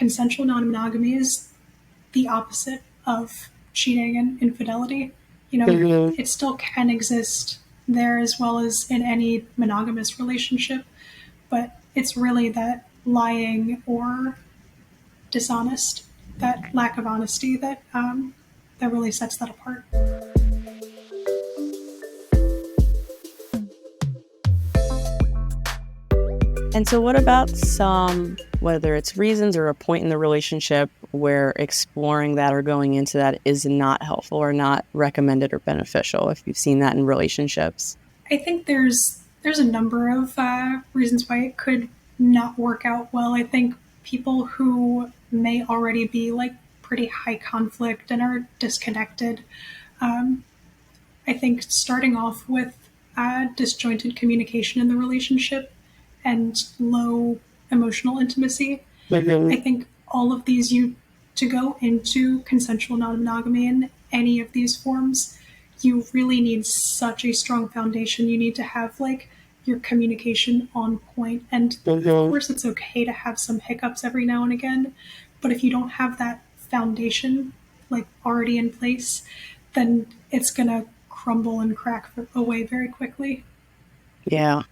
consensual non-monogamy is the opposite of cheating and infidelity. It still can exist there as well as in any monogamous relationship, but it's really that lying or dishonest, that lack of honesty that really sets that apart. And so what about some, whether it's reasons or a point in the relationship where exploring that or going into that is not helpful or not recommended or beneficial, if you've seen that in relationships? I think there's a number of reasons why it could not work out well. I think people who may already be like pretty high conflict and are disconnected, I think starting off with disjointed communication in the relationship and low emotional intimacy. I think all of these, to go into consensual non-monogamy in any of these forms, you really need such a strong foundation. You need to have like your communication on point. And of course, it's okay to have some hiccups every now and again. But if you don't have that foundation like already in place, then it's going to crumble and crack away very quickly. Yeah,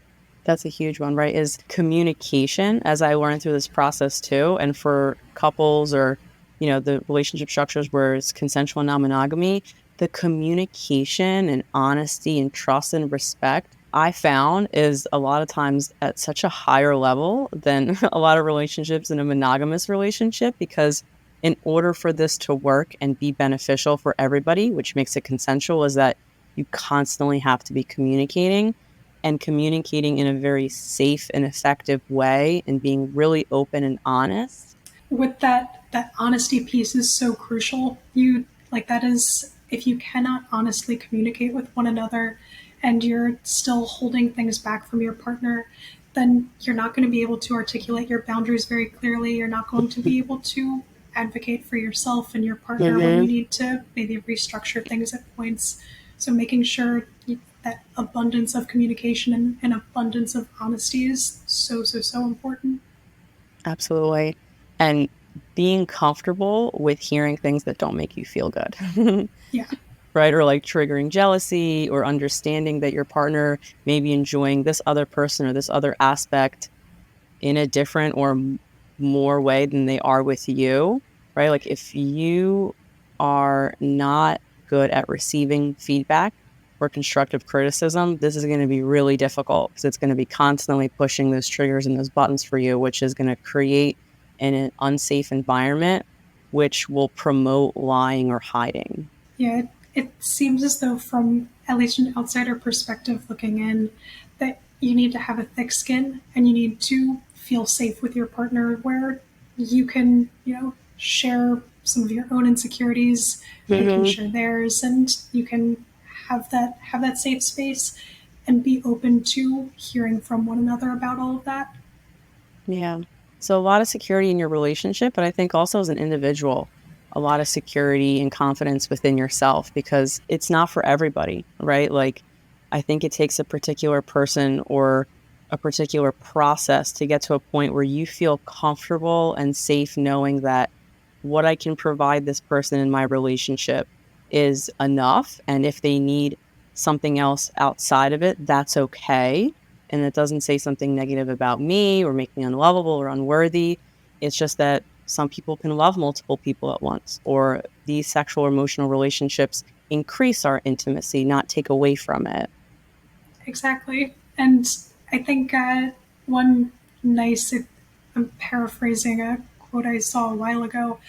that's a huge one, right? Is communication, as I learned through this process too. And for couples or, the relationship structures where it's consensual non-monogamy, the communication and honesty and trust and respect, I found, is a lot of times at such a higher level than a lot of relationships in a monogamous relationship, because in order for this to work and be beneficial for everybody, which makes it consensual, is that you constantly have to be communicating and communicating in a very safe and effective way and being really open and honest. With that honesty piece is so crucial. That is, if you cannot honestly communicate with one another and you're still holding things back from your partner, then you're not going to be able to articulate your boundaries very clearly. You're not going to be able to advocate for yourself and your partner when you need to maybe restructure things at points. So making sure that abundance of communication and abundance of honesty is so important. Absolutely. And being comfortable with hearing things that don't make you feel good. Yeah. Right? Or like triggering jealousy, or understanding that your partner may be enjoying this other person or this other aspect in a different or more way than they are with you, right? Like if you are not good at receiving feedback or constructive criticism, this is going to be really difficult, because it's going to be constantly pushing those triggers and those buttons for you, which is going to create an unsafe environment, which will promote lying or hiding. Yeah, it seems as though, from at least an outsider perspective looking in, that you need to have a thick skin and you need to feel safe with your partner, where you can, share some of your own insecurities, they can share theirs, and you can have that safe space and be open to hearing from one another about all of that. Yeah. So a lot of security in your relationship, but I think also as an individual, a lot of security and confidence within yourself, because it's not for everybody, right? Like, I think it takes a particular person or a particular process to get to a point where you feel comfortable and safe knowing that what I can provide this person in my relationship is enough. And if they need something else outside of it, that's okay. And it doesn't say something negative about me or make me unlovable or unworthy. It's just that some people can love multiple people at once, or these sexual or emotional relationships increase our intimacy, not take away from it. Exactly. And I think one nice, I'm paraphrasing a quote I saw a while ago,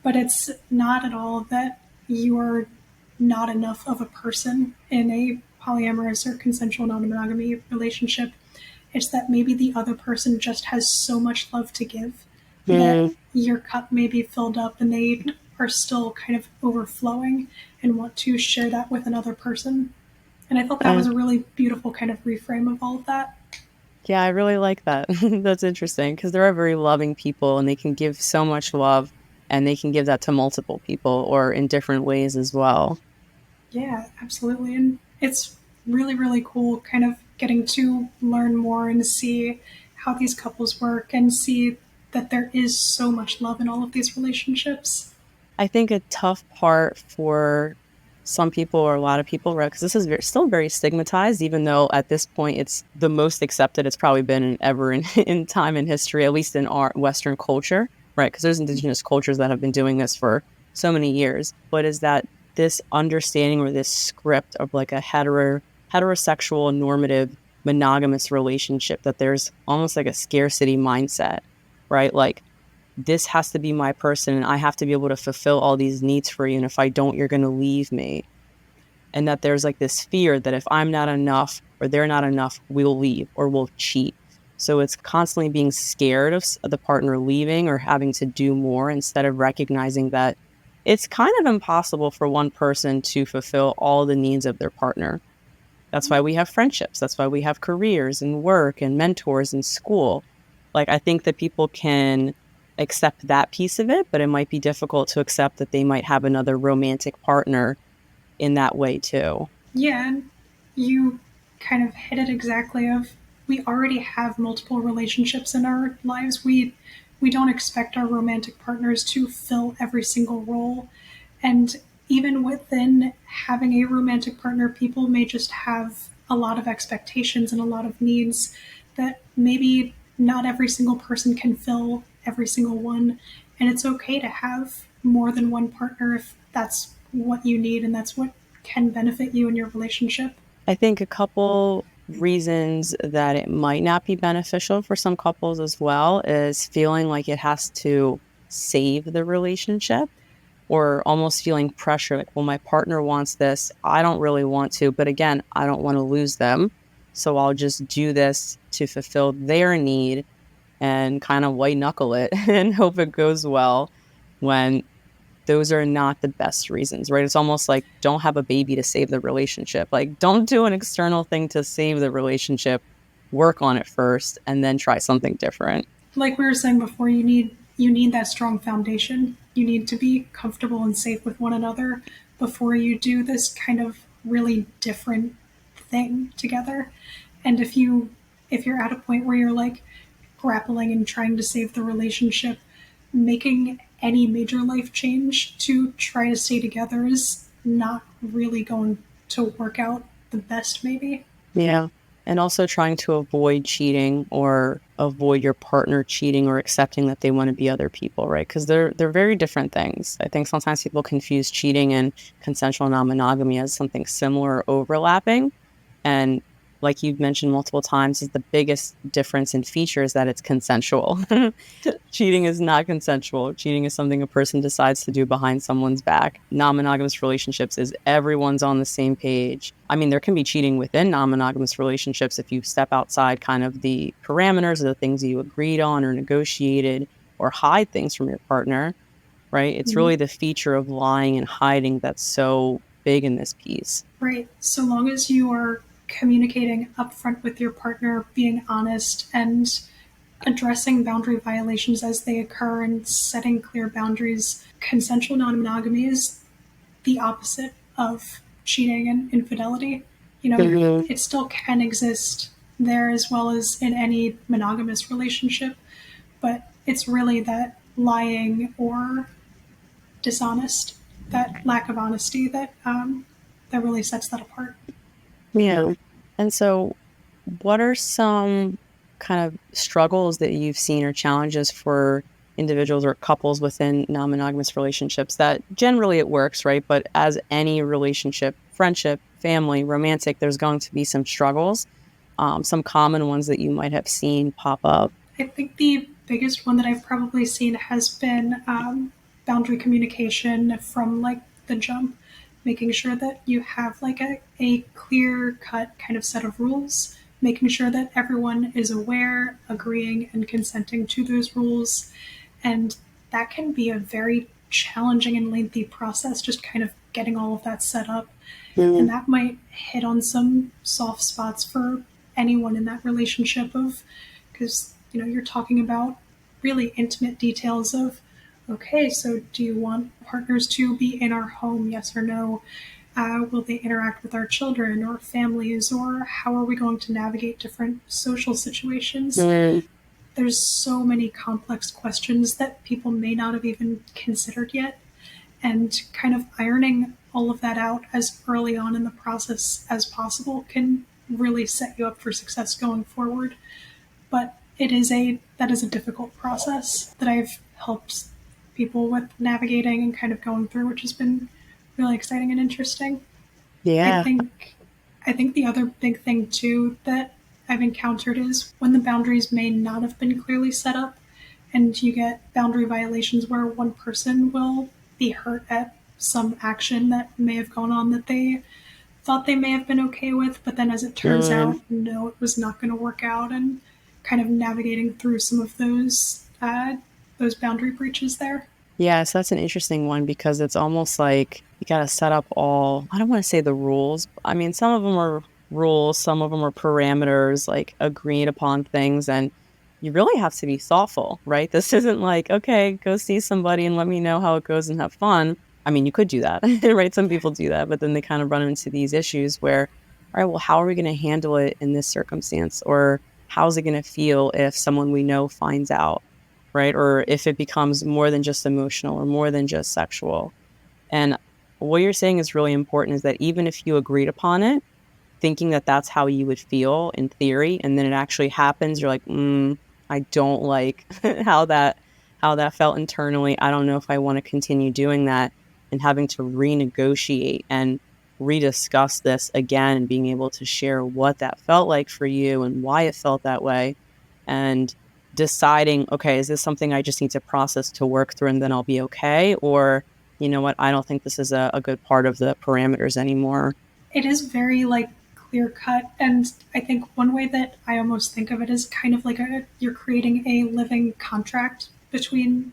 but it's not at all that you're not enough of a person in a polyamorous or consensual non-monogamy relationship. It's that maybe the other person just has so much love to give that your cup may be filled up and they are still kind of overflowing and want to share that with another person. And I thought that was a really beautiful kind of reframe of all of that. Yeah, I really like that. That's interesting, because there are very loving people and they can give so much love, and they can give that to multiple people or in different ways as well. Yeah, absolutely. And it's really, really cool kind of getting to learn more and see how these couples work and see that there is so much love in all of these relationships. I think a tough part for some people or a lot of people, right? Because this is still very stigmatized, even though at this point it's the most accepted it's probably been ever in time in history, at least in our Western culture, right? Because there's indigenous cultures that have been doing this for so many years. But is that this understanding or this script of like a heterosexual normative monogamous relationship, that there's almost like a scarcity mindset, right? Like, this has to be my person and I have to be able to fulfill all these needs for you. And if I don't, you're going to leave me. And that there's like this fear that if I'm not enough or they're not enough, we'll leave or we'll cheat. So it's constantly being scared of the partner leaving or having to do more, instead of recognizing that it's kind of impossible for one person to fulfill all the needs of their partner. That's why we have friendships. That's why we have careers and work and mentors in school. Like, I think that people can accept that piece of it, but it might be difficult to accept that they might have another romantic partner in that way too. Yeah, and you kind of hit it exactly of we already have multiple relationships in our lives. We don't expect our romantic partners to fill every single role. And even within having a romantic partner, people may just have a lot of expectations and a lot of needs that maybe not every single person can fill every single one. And it's okay to have more than one partner if that's what you need and that's what can benefit you in your relationship. I think a couple reasons that it might not be beneficial for some couples as well is feeling like it has to save the relationship, or almost feeling pressure, like, well, my partner wants this, I don't really want to, but again, I don't want to lose them, so I'll just do this to fulfill their need and kind of white knuckle it and hope it goes well, when those are not the best reasons, right? It's almost like, don't have a baby to save the relationship. Like, don't do an external thing to save the relationship. Work on it first and then try something different. Like we were saying before, you need that strong foundation. You need to be comfortable and safe with one another before you do this kind of really different thing together. And if you're at a point where you're like grappling and trying to save the relationship, making any major life change to try to stay together is not really going to work out the best, maybe. Yeah. And also trying to avoid cheating or avoid your partner cheating or accepting that they want to be other people, right? Because they're very different things. I think sometimes people confuse cheating and consensual non-monogamy as something similar or overlapping. And like you've mentioned multiple times, is the biggest difference in features that it's consensual. Cheating is not consensual. Cheating is something a person decides to do behind someone's back. Non-monogamous relationships is everyone's on the same page. I mean, there can be cheating within non-monogamous relationships if you step outside kind of the parameters of the things you agreed on or negotiated, or hide things from your partner, right? It's really the feature of lying and hiding that's so big in this piece. Right. So long as you are communicating upfront with your partner, being honest, and addressing boundary violations as they occur and setting clear boundaries, consensual non monogamy is the opposite of cheating and infidelity. You know, it still can exist there as well as in any monogamous relationship, but it's really that lying or dishonest, that lack of honesty that really sets that apart. Yeah. And so, what are some kind of struggles that you've seen or challenges for individuals or couples within non-monogamous relationships? That generally it works, right? But as any relationship, friendship, family, romantic, there's going to be some struggles, some common ones that you might have seen pop up. I think the biggest one that I've probably seen has been boundary communication from like the jump, making sure that you have like a clear cut kind of set of rules, making sure that everyone is aware, agreeing, and consenting to those rules. And that can be a very challenging and lengthy process, just kind of getting all of that set up. And that might hit on some soft spots for anyone in that relationship of because you're talking about really intimate details of okay, so do you want partners to be in our home, yes or no? Will they interact with our children or families, or how are we going to navigate different social situations? there's so many complex questions that people may not have even considered yet. And kind of ironing all of that out as early on in the process as possible can really set you up for success going forward. But that is a difficult process that I've helped people with navigating and kind of going through, which has been really exciting and interesting. I Yeah. think I think the other big thing too that I've encountered is when the boundaries may not have been clearly set up and you get boundary violations where one person will be hurt at some action that may have gone on that they thought they may have been okay with, but then as it turns Mm, out, no, it was not going to work out, and kind of navigating through some of those boundary breaches there. yeah, so that's an interesting one because it's almost like you got to set up all, I don't want to say the rules. I mean, some of them are rules, some of them are parameters, like agreed upon things. And you really have to be thoughtful, right? This isn't like, okay, go see somebody and let me know how it goes and have fun. I mean, you could do that, right? Some people do that, but then they kind of run into these issues where, all right, well, how are we going to handle it in this circumstance? Or how's it going to feel if someone we know finds out? Right? Or if it becomes more than just emotional or more than just sexual. And what you're saying is really important is that even if you agreed upon it, thinking that that's how you would feel in theory, and then it actually happens, you're like, I don't like how that felt internally. I don't know if I want to continue doing that, and having to renegotiate and rediscuss this again and being able to share what that felt like for you and why it felt that way. And deciding, okay, is this something I just need to process to work through and then I'll be okay? Or, you know what, I don't think this is a good part of the parameters anymore. It is very like clear cut, and I think one way that I almost think of it is kind of like you're creating a living contract between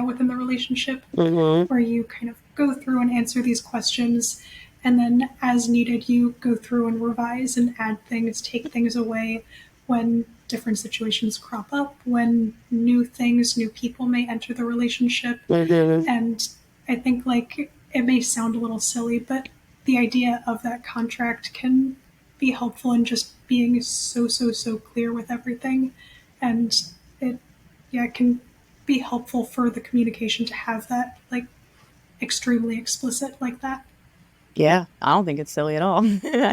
within the relationship, Mm-hmm. where you kind of go through and answer these questions, and then as needed, you go through and revise and add things, take things away when different situations crop up, when new things, new people may enter the relationship. Mm-hmm. And I think like it may sound a little silly, but the idea of that contract can be helpful in just being so clear with everything. And it yeah, it can be helpful for the communication to have that like extremely explicit like that. Yeah, I don't think it's silly at all. Yeah.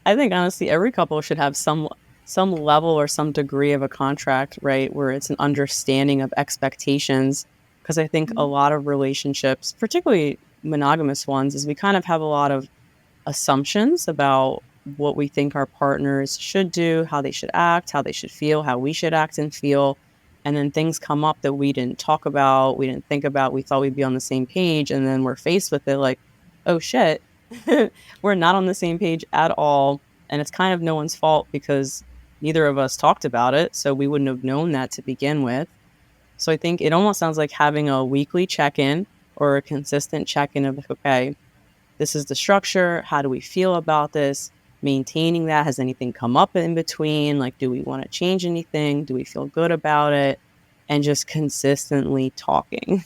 I think honestly, every couple should have some level or some degree of a contract, right? Where it's an understanding of expectations. Because I think a lot of relationships, particularly monogamous ones, is we kind of have a lot of assumptions about what we think our partners should do, how they should act, how they should feel, how we should act and feel. And then things come up that we didn't talk about, we didn't think about, we thought we'd be on the same page. And then we're faced with it like, oh shit, we're not on the same page at all. And it's kind of no one's fault because neither of us talked about it. So we wouldn't have known that to begin with. So I think it almost sounds like having a weekly check in or a consistent check in of, okay, this is the structure. How do we feel about this? Maintaining that. Has anything come up in between? Like, do we want to change anything? Do we feel good about it? And just consistently talking.